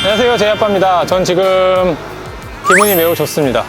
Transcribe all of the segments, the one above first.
안녕하세요, 제이아빠입니다. 전 지금 기분이 매우 좋습니다.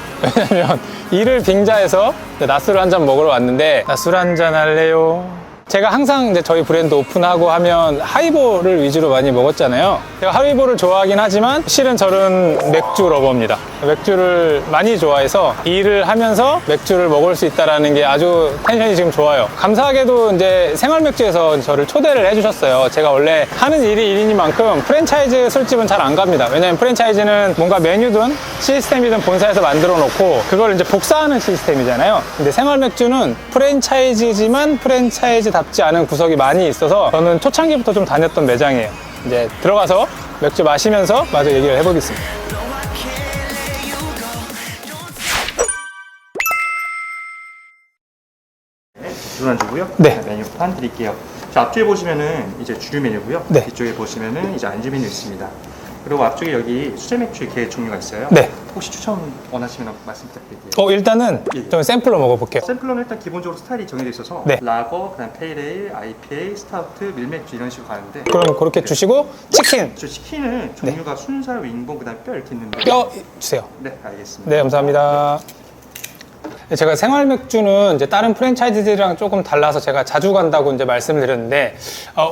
왜냐면 일을 빙자해서 낮술을 한잔 먹으러 왔는데, 낮술 한잔 할래요? 제가 항상 이제 저희 브랜드 오픈하고 하면 하이볼을 위주로 많이 먹었잖아요. 제가 하이볼을 좋아하긴 하지만 실은 저는 맥주 러버입니다. 맥주를 많이 좋아해서 일을 하면서 맥주를 먹을 수 있다는 게 아주 텐션이 지금 좋아요. 감사하게도 이제 생활맥주에서 저를 초대를 해주셨어요. 제가 원래 하는 일이 일이니만큼 프랜차이즈 술집은 잘 안 갑니다. 왜냐면 프랜차이즈는 뭔가 메뉴든 시스템이든 본사에서 만들어 놓고 그걸 이제 복사하는 시스템이잖아요. 근데 생활맥주는 프랜차이즈지만 프랜차이즈답지 않은 구석이 많이 있어서 저는 초창기부터 좀 다녔던 매장이에요. 이제 들어가서 맥주 마시면서 마저 얘기를 해보겠습니다. 주문주고요. 네. 메뉴판 드릴게요. 자, 앞쪽에 보시면은 이제 주류 메뉴고요. 네. 뒤쪽에 보시면은 이제 안주 메뉴 있습니다. 그리고 앞쪽에 여기 수제 맥주 개 종류가 있어요. 네. 혹시 추천 원하시면 말씀 부탁드릴게요. 일단은 예. 좀 샘플로 먹어볼게요. 샘플러는 일단 기본적으로 스타일이 정해져 있어서 네. 라거, 그다음 페일에일, IPA, 스타우트, 밀맥주 이런 식으로 가는데 그럼 그렇게 주시고 치킨 저 치킨은 종류가 순살, 윙봉, 그다음 뼈 이렇게 있는데 뼈 주세요. 네, 알겠습니다. 네, 감사합니다. 제가 생활맥주는 이제 다른 프랜차이즈들이랑 조금 달라서 제가 자주 간다고 이제 말씀을 드렸는데,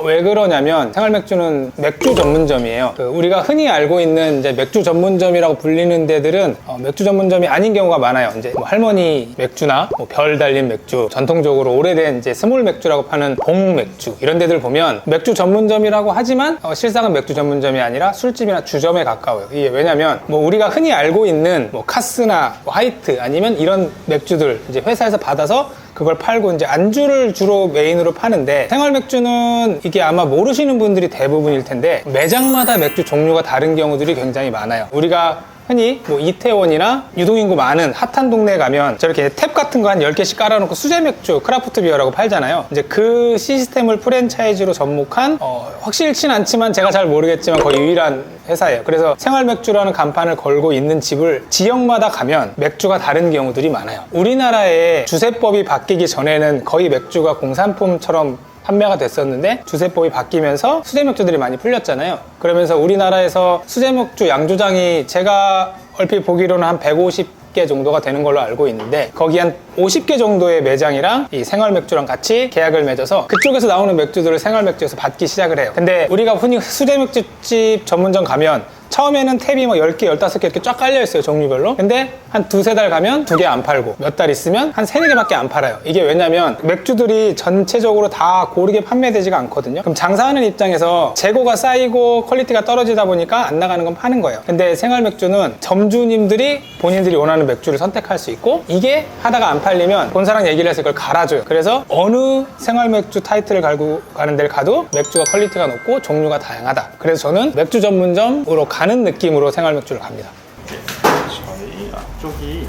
왜 그러냐면 생활맥주는 맥주 전문점이에요. 우리가 흔히 알고 있는 이제 맥주 전문점이라고 불리는 데들은 맥주 전문점이 아닌 경우가 많아요. 이제 뭐 할머니 맥주나 뭐 별 달린 맥주, 전통적으로 오래된 이제 스몰 맥주라고 파는 봉 맥주 이런 데들 보면 맥주 전문점이라고 하지만 실상은 맥주 전문점이 아니라 술집이나 주점에 가까워요. 이게 왜냐면 뭐 우리가 흔히 알고 있는 뭐 카스나 뭐 하이트 아니면 이런 맥주들 이제 회사에서 받아서 그걸 팔고 이제 안주를 주로 메인으로 파는데, 생활맥주는 이게 아마 모르시는 분들이 대부분일 텐데 매장마다 맥주 종류가 다른 경우들이 굉장히 많아요. 우리가 흔히 뭐 이태원이나 유동인구 많은 핫한 동네에 가면 저렇게 탭 같은 거 한 10개씩 깔아놓고 수제 맥주, 크라프트 비어라고 팔잖아요. 이제 그 시스템을 프랜차이즈로 접목한 확실치는 않지만 제가 잘 모르겠지만 거의 유일한 회사예요. 그래서 생활맥주라는 간판을 걸고 있는 집을 지역마다 가면 맥주가 다른 경우들이 많아요. 우리나라의 주세법이 바뀌기 전에는 거의 맥주가 공산품처럼 판매가 됐었는데 주세법이 바뀌면서 수제맥주들이 많이 풀렸잖아요. 그러면서 우리나라에서 수제맥주 양조장이 제가 얼핏 보기로는 한 150개 정도가 되는 걸로 알고 있는데, 거기 한 50개 정도의 매장이랑 이 생활맥주랑 같이 계약을 맺어서 그쪽에서 나오는 맥주들을 생활맥주에서 받기 시작을 해요. 근데 우리가 흔히 수제맥주집 전문점 가면 처음에는 탭이 뭐 10개, 15개 이렇게 쫙 깔려있어요, 종류별로. 근데 한 두세 달 가면 2개 안 팔고, 몇 달 있으면 한 3, 4개밖에 안 팔아요. 이게 왜냐면 맥주들이 전체적으로 다 고르게 판매되지가 않거든요. 그럼 장사하는 입장에서 재고가 쌓이고 퀄리티가 떨어지다 보니까 안 나가는 건 파는 거예요. 근데 생활맥주는 점주님들이 본인들이 원하는 맥주를 선택할 수 있고, 이게 하다가 안 팔리면 본사랑 얘기를 해서 이걸 갈아줘요. 그래서 어느 생활맥주 타이틀을 갈고 가는 데를 가도 맥주가 퀄리티가 높고 종류가 다양하다. 그래서 저는 맥주 전문점으로 가는 느낌으로 생활맥주를 갑니다. 저희 앞쪽이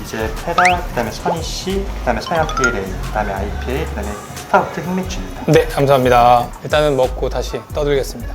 이제 페라, 그다음에 선이씨, 그다음에 서양 페일에일, 그다음에 IPA, 그다음에 스타우트 흑맥주입니다. 네, 감사합니다. 일단은 먹고 다시 떠들겠습니다.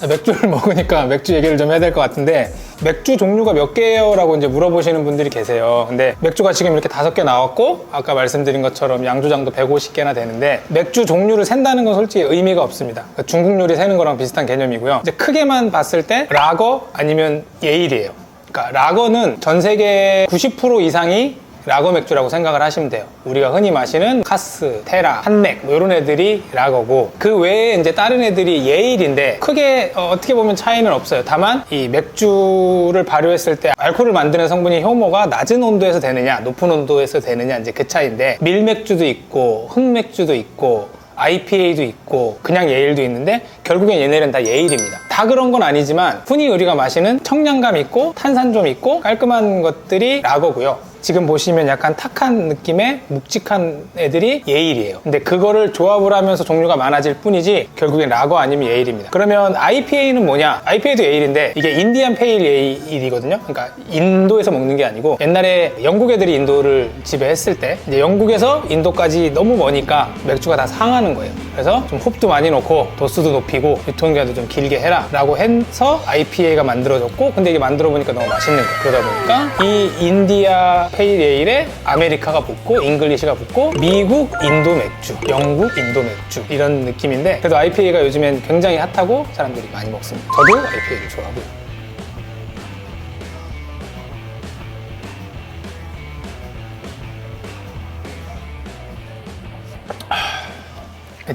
맥주를 먹으니까 맥주 얘기를 좀 해야 될 것 같은데, 맥주 종류가 몇 개예요? 라고 이제 물어보시는 분들이 계세요. 근데 맥주가 지금 이렇게 5개 나왔고, 아까 말씀드린 것처럼 양조장도 150개나 되는데, 맥주 종류를 센다는 건 솔직히 의미가 없습니다. 그러니까 중국 요리 세는 거랑 비슷한 개념이고요. 이제 크게만 봤을 때 라거 아니면 예일이에요. 그러니까 라거는 전 세계 90% 이상이 라거 맥주라고 생각을 하시면 돼요. 우리가 흔히 마시는 카스, 테라, 한맥 뭐 이런 애들이 라거고, 그 외에 이제 다른 애들이 예일인데 크게 어떻게 보면 차이는 없어요. 다만 이 맥주를 발효했을 때 알코올을 만드는 성분이 효모가 낮은 온도에서 되느냐 높은 온도에서 되느냐, 이제 그 차이인데, 밀맥주도 있고 흑맥주도 있고 IPA도 있고 그냥 예일도 있는데 결국엔 얘네는 다 예일입니다. 다 그런 건 아니지만 흔히 우리가 마시는 청량감 있고 탄산 좀 있고 깔끔한 것들이 라거고요. 지금 보시면 약간 탁한 느낌의 묵직한 애들이 예일이에요. 근데 그거를 조합을 하면서 종류가 많아질 뿐이지 결국엔 라거 아니면 예일입니다. 그러면 IPA는 뭐냐? IPA도 예일인데 이게 인디안 페일 예일이거든요. 그러니까 인도에서 먹는 게 아니고 옛날에 영국 애들이 인도를 지배했을 때 이제 영국에서 인도까지 너무 머니까 맥주가 다 상하는 거예요. 그래서 좀 홉도 많이 넣고 도수도 높이고 유통기한도 좀 길게 해라 라고 해서 IPA가 만들어졌고, 근데 이게 만들어 보니까 너무 맛있는 거예요. 그러다 보니까 이 인디아 페일 예일에 아메리카가 붙고 잉글리시가 붙고 미국 인도 맥주, 영국 인도 맥주 이런 느낌인데, 그래도 IPA가 요즘엔 굉장히 핫하고 사람들이 많이 먹습니다. 저도 IPA를 좋아하고요.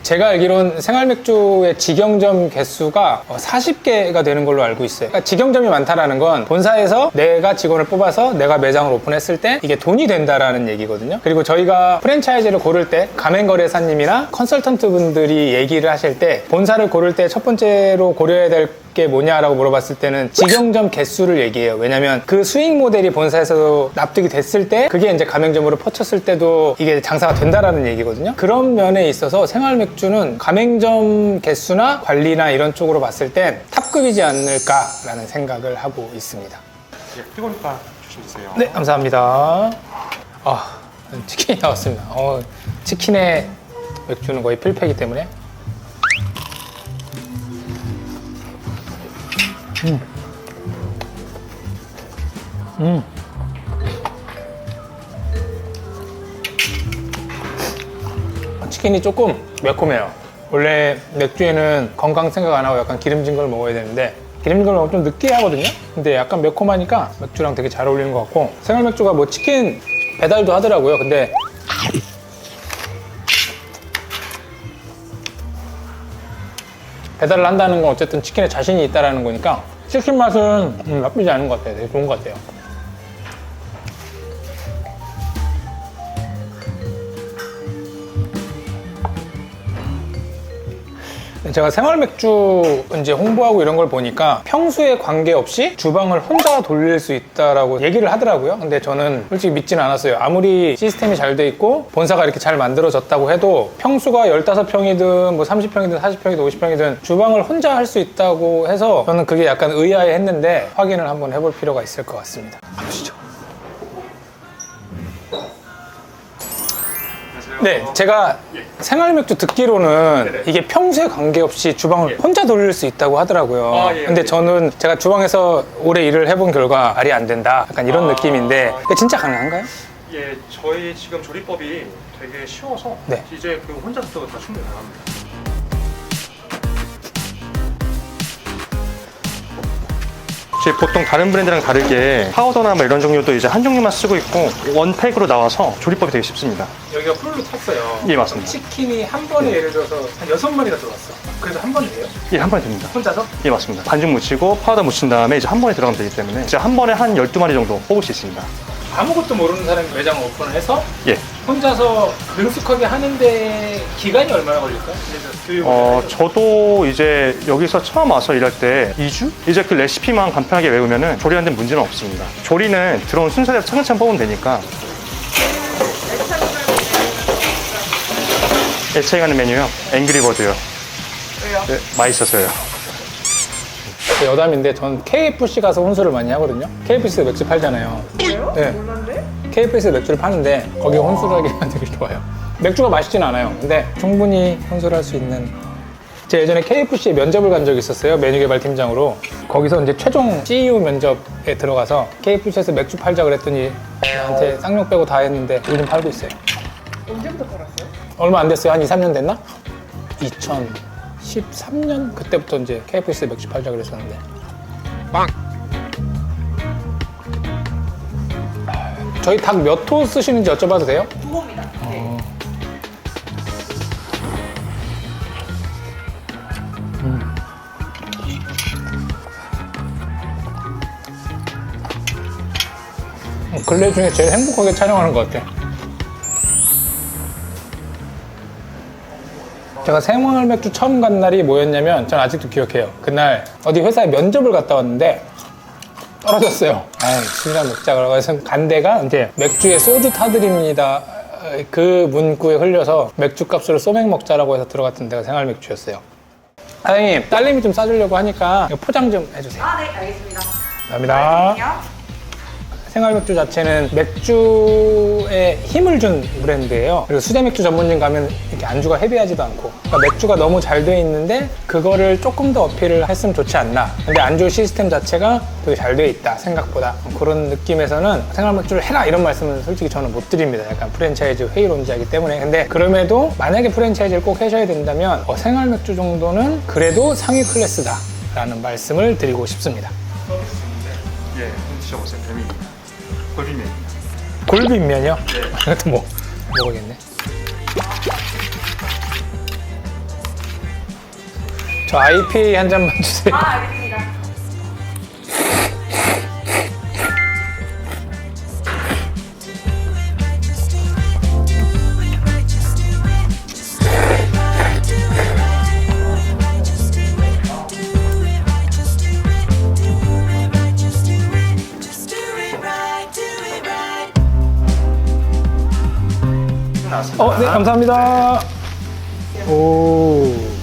제가 알기로는 생활맥주의 직영점 개수가 40개가 되는 걸로 알고 있어요. 그러니까 직영점이 많다라는 건 본사에서 내가 직원을 뽑아서 내가 매장을 오픈했을 때 이게 돈이 된다라는 얘기거든요. 그리고 저희가 프랜차이즈를 고를 때 가맹거래사님이나 컨설턴트 분들이 얘기를 하실 때 본사를 고를 때 첫 번째로 고려해야 될 게 뭐냐라고 물어봤을 때는 직영점 개수를 얘기해요. 왜냐면 그 수익 모델이 본사에서 납득이 됐을 때 그게 이제 가맹점으로 퍼쳤을 때도 이게 장사가 된다라는 얘기거든요. 그런 면에 있어서 생활맥주는 가맹점 개수나 관리나 이런 쪽으로 봤을 땐 탑급이지 않을까라는 생각을 하고 있습니다. 예, 뜨거우니까 조심 드세요. 네, 감사합니다. 치킨이 나왔습니다. 치킨에 맥주는 거의 필패이기 때문에. 치킨이 조금 매콤해요. 원래 맥주에는 건강 생각 안 하고 약간 기름진 걸 먹어야 되는데 기름진 걸 먹으면 좀 느끼하거든요. 근데 약간 매콤하니까 맥주랑 되게 잘 어울리는 것 같고, 생활맥주가 뭐 치킨 배달도 하더라고요. 근데 배달을 한다는 건 어쨌든 치킨에 자신이 있다는 거니까 치킨 맛은 나쁘지 않은 것 같아요. 되게 좋은 것 같아요. 제가 생활맥주 이제 홍보하고 이런 걸 보니까 평소에 관계없이 주방을 혼자 돌릴 수 있다라고 얘기를 하더라고요. 근데 저는 솔직히 믿지는 않았어요. 아무리 시스템이 잘 돼 있고 본사가 이렇게 잘 만들어졌다고 해도 평수가 15평이든 뭐 30평이든 40평이든 50평이든 주방을 혼자 할 수 있다고 해서 저는 그게 약간 의아해 했는데 확인을 한번 해볼 필요가 있을 것 같습니다. 가보시죠. 네, 제가 생활맥주 듣기로는 이게 평소에 관계없이 주방을 혼자 돌릴 수 있다고 하더라고요. 근데 저는 제가 주방에서 오래 일을 해본 결과 말이 안 된다. 약간 이런 느낌인데 진짜 가능한가요? 예, 저희 지금 조리법이 되게 쉬워서 네. 이제 그 혼자서도 다 충분히 가능합니다. 보통 다른 브랜드랑 다르게 파우더나 뭐 이런 종류도 이제 한 종류만 쓰고 있고 원팩으로 나와서 조리법이 되게 쉽습니다. 여기가 풀로 탔어요. 예, 맞습니다. 치킨이 한 번에 예를 들어서 한 6마리가 들어왔어. 그래서 한 번에 돼요? 예, 한 번에 됩니다. 혼자서? 예, 맞습니다. 반죽 묻히고 파우더 묻힌 다음에 이제 한 번에 들어가면 되기 때문에 이제 한 번에 한 12마리 정도 뽑을 수 있습니다. 아무것도 모르는 사람이 매장을 오픈을 해서 예. 혼자서 능숙하게 하는데 기간이 얼마나 걸릴까요? 교육을 저도 이제 여기서 처음 와서 일할 때 2주? 이제 그 레시피만 간편하게 외우면은 조리하는 데 문제는 없습니다. 조리는 들어온 순서대로 차근차근 뽑으면 되니까. 애착이 가는 메뉴요? 앵그리버드요. 왜요? 네, 맛있어서요. 여담인데 전 KFC 가서 혼술을 많이 하거든요. KFC에서 맥주 팔잖아요. 왜요? 네. 몰랐는데? KFC에서 맥주를 파는데 거기 혼술하기가 되게 좋아요. 맥주가 맛있진 않아요. 근데 충분히 혼술할 수 있는. 제가 예전에 KFC에 면접을 간 적이 있었어요. 메뉴 개발 팀장으로. 거기서 이제 최종 CEO 면접에 들어가서 KFC에서 맥주 팔자 그랬더니 나한테 쌍욕 빼고 다 했는데 요즘 팔고 있어요. 언제부터 팔았어요? 얼마 안 됐어요. 한 2, 3년 됐나? 2013년? 그때부터 이제 KFC에서 맥주 팔자 그랬었는데. 저희 닭 몇 호 쓰시는지 여쭤봐도 돼요? 두호입니다. 네. 근래 중에 제일 행복하게 촬영하는 것 같아. 제가 생활 맥주 처음 간 날이 뭐였냐면 전 아직도 기억해요. 그날 어디 회사에 면접을 갔다 왔는데 떨어졌어요. 아, 술이랑 먹자. 그래서 간대가 이제 맥주에 소주 타드립니다. 그 문구에 흘려서 맥주 값으로 소맥 먹자라고 해서 들어갔던 데가 생활 맥주였어요. 사장님, 딸님이 좀 싸주려고 하니까 이거 포장 좀 해주세요. 아, 네, 알겠습니다. 감사합니다. 알겠습니다. 생활 맥주 자체는 맥주에 힘을 준 브랜드예요. 그리고 수제 맥주 전문점 가면 이렇게 안주가 헤비하지도 않고, 그러니까 맥주가 너무 잘 돼 있는데 그거를 조금 더 어필을 했으면 좋지 않나. 근데 안주 시스템 자체가 되게 잘 돼 있다 생각보다. 그런 느낌에서는 생활 맥주를 해라 이런 말씀은 솔직히 저는 못 드립니다. 약간 프랜차이즈 회의론자이기 때문에. 근데 그럼에도 만약에 프랜차이즈를 꼭 하셔야 된다면 생활 맥주 정도는 그래도 상위 클래스다라는 말씀을 드리고 싶습니다. 예, 한번 드셔보세요. 뱀입니다. 골비면입니다. 골빈면이요? 네. 이것도 뭐 먹어야겠네. 저 IPA 한 잔만 주세요. 아, 알겠습니다. 나왔습니다. 네, 감사합니다. 오.